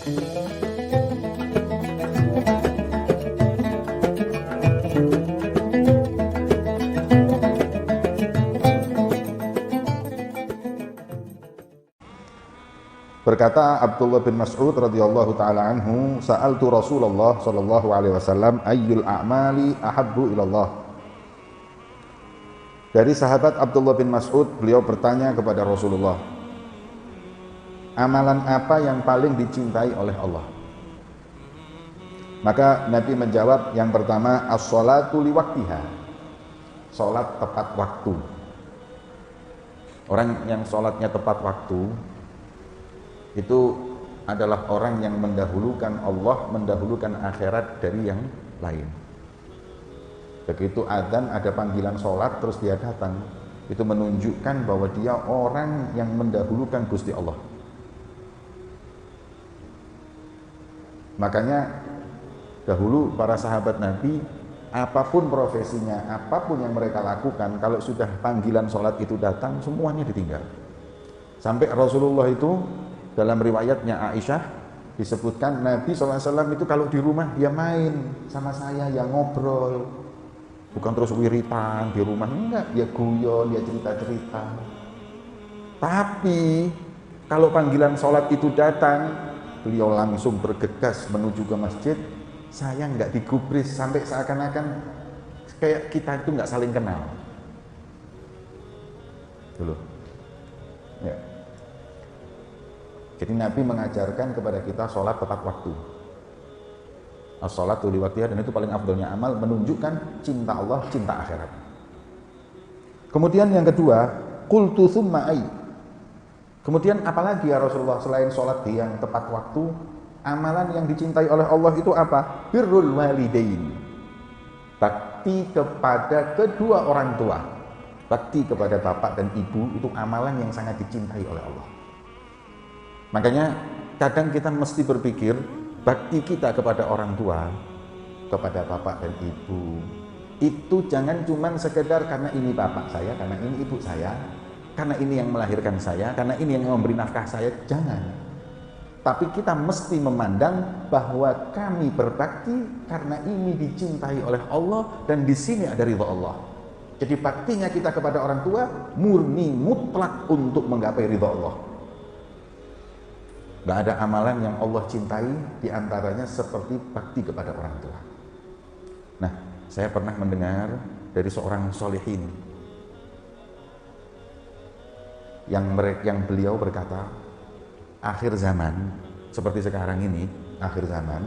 Berkata Abdullah bin Mas'ud radhiyallahu taala anhu, sa'altu Rasulullah sallallahu alaihi wasallam ayyul a'mali ahabbu ilallah. Dari sahabat Abdullah bin Mas'ud, beliau bertanya kepada Rasulullah, amalan apa yang paling dicintai oleh Allah? Maka Nabi menjawab, yang pertama as-sholatu liwaktiha, sholat tepat waktu. Orang yang sholatnya tepat waktu itu adalah orang yang mendahulukan Allah, mendahulukan akhirat dari yang lain. Begitu azan ada panggilan sholat terus dia datang, itu menunjukkan bahwa dia orang yang mendahulukan Gusti Allah. Makanya dahulu para sahabat Nabi, apapun profesinya, apapun yang mereka lakukan, kalau sudah panggilan sholat itu datang, semuanya ditinggal. Sampai Rasulullah itu, dalam riwayatnya Aisyah disebutkan, Nabi SAW itu kalau di rumah dia main sama saya, ya ngobrol, bukan terus wiritan di rumah, enggak, dia guyon, dia cerita-cerita. Tapi kalau panggilan sholat itu datang, beliau langsung bergegas menuju ke masjid. Saya enggak digubris, sampai seakan-akan kayak kita itu enggak saling kenal dulu ya. Jadi Nabi mengajarkan kepada kita sholat tepat waktu, as-sholatu liwaktiha, dan itu paling afdolnya amal, menunjukkan cinta Allah, cinta akhirat. Kemudian yang kedua, qultu tsumma ai. Kemudian apalagi ya Rasulullah selain sholat yang tepat waktu, amalan yang dicintai oleh Allah itu apa? Birrul walidain, bakti kepada kedua orang tua. Bakti kepada bapak dan ibu itu amalan yang sangat dicintai oleh Allah. Makanya kadang kita mesti berpikir, bakti kita kepada orang tua, kepada bapak dan ibu, itu jangan cuma sekedar karena ini bapak saya, karena ini ibu saya, karena ini yang melahirkan saya, karena ini yang memberi nafkah saya, jangan. Tapi kita mesti memandang bahwa kami berbakti karena ini dicintai oleh Allah dan di sini ada ridha Allah. Jadi baktinya kita kepada orang tua murni mutlak untuk menggapai ridha Allah. Gak ada amalan yang Allah cintai diantaranya seperti bakti kepada orang tua. Nah, saya pernah mendengar dari seorang sholihin yang beliau berkata, akhir zaman seperti sekarang ini, akhir zaman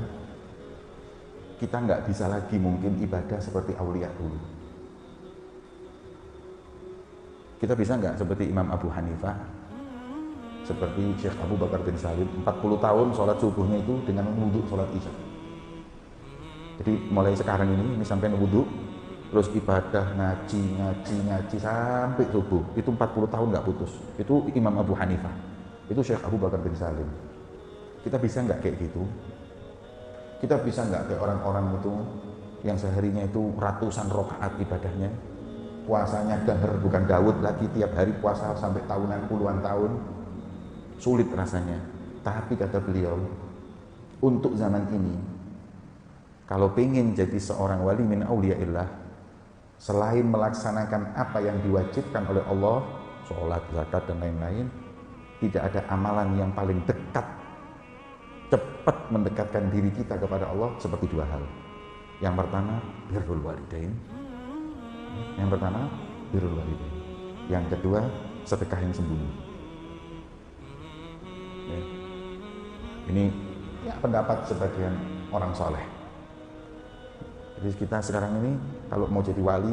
kita nggak bisa lagi mungkin ibadah seperti aulia dulu. Kita bisa nggak seperti Imam Abu Hanifah, seperti Syekh Abu Bakar bin Salim, 40 tahun sholat subuhnya itu dengan wudhu sholat isya. Jadi mulai sekarang ini sampai wudhu, terus ibadah ngaji sampai subuh, itu 40 tahun nggak putus. Itu Imam Abu Hanifah, itu Syekh Abu Bakar bin Salim. Kita bisa nggak kayak gitu? Kita bisa nggak kayak orang-orang itu yang seharinya itu ratusan rakaat ibadahnya, puasanya dahar bukan Daud lagi, tiap hari puasa sampai tahunan, puluhan tahun. Sulit rasanya, tapi kata beliau, untuk zaman ini, kalau pengen jadi seorang wali min auliyaillah, selain melaksanakan apa yang diwajibkan oleh Allah, sholat, zakat, dan lain-lain, tidak ada amalan yang paling dekat, cepat mendekatkan diri kita kepada Allah seperti dua hal. Yang pertama, birrul walidain. Yang kedua, sedekah yang sembunyi. Ini ya, pendapat sebagian orang soleh. Jadi kita sekarang ini kalau mau jadi wali,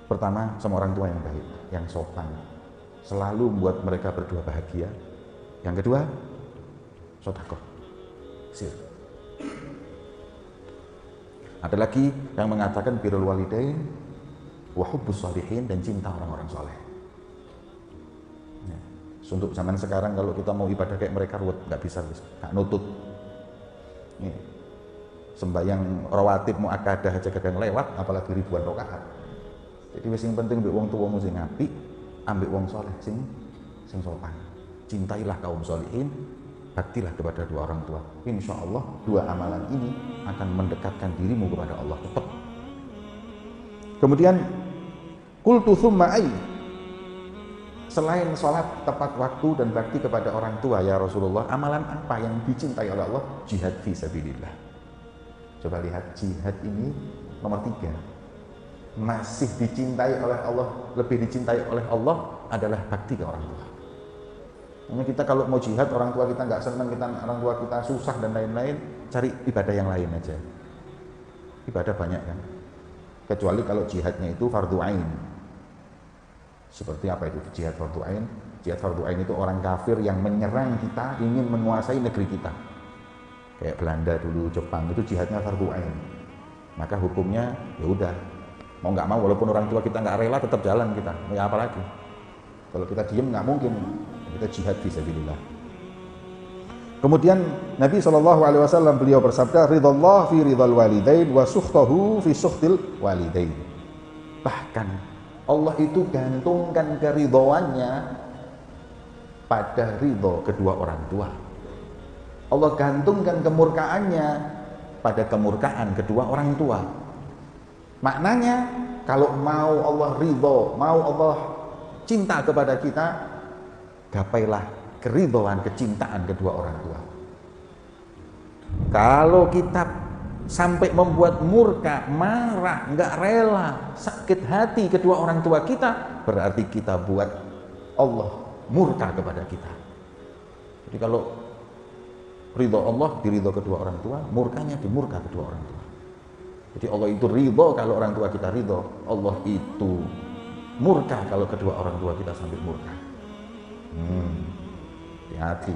pertama sama orang tua yang baik, yang sopan, selalu membuat mereka berdua bahagia. Yang kedua, sedekah. Ada lagi yang mengatakan birrul walidain wa hubbus sholihin, dan cinta orang-orang soleh. Untuk zaman sekarang kalau kita mau ibadah kayak mereka ruwet, nggak bisa, nggak nutut. Sembayang rawatib muakkadah aja kadang lewat, apalagi ribuan rakaat. Jadi yang penting ambek wong tuwamu sing apik, ambek wong soleh sing sopan. Cintailah kaum sholihin, baktilah kepada dua orang tua. Insya Allah dua amalan ini akan mendekatkan dirimu kepada Allah tetap. Kemudian qultu tsumma ai, selain sholat tepat waktu dan bakti kepada orang tua ya Rasulullah, amalan apa yang dicintai oleh Allah? Jihad fi sabilillah. Coba lihat, jihad ini nomor 3 masih dicintai oleh Allah, lebih dicintai oleh Allah adalah bakti ke orang tua. Hanya kita kalau mau jihad, orang tua kita nggak senang, orang tua kita susah dan lain-lain, cari ibadah yang lain aja. Ibadah banyak kan, kecuali kalau jihadnya itu fardu ain. Seperti apa itu jihad fardu ain? Jihad fardu ain itu orang kafir yang menyerang kita, ingin menguasai negeri kita. Kayak Belanda dulu, Jepang, itu jihadnya fardu ain. Maka hukumnya ya udah, mau nggak mau, walaupun orang tua kita nggak rela, tetap jalan kita. Ya apa lagi? Kalau kita diem nggak mungkin, kita jihad fisabilillah. Kemudian Nabi SAW beliau bersabda, ridallah fi ridal walidain wa sukhtahu fi sukhtil walidain. Bahkan Allah itu gantungkan keridhoannya pada ridho kedua orang tua. Allah gantungkan kemurkaannya pada kemurkaan kedua orang tua. Maknanya kalau mau Allah ridho, mau Allah cinta kepada kita, gapailah keridhaan, kecintaan kedua orang tua. Kalau kita sampai membuat murka, marah, nggak rela, sakit hati kedua orang tua kita, berarti kita buat Allah murka kepada kita. Jadi kalau ridho Allah diridho kedua orang tua, murkanya dimurka kedua orang tua. Jadi Allah itu ridho kalau orang tua kita ridho, Allah itu murka kalau kedua orang tua kita sampai murka. Hati-hati.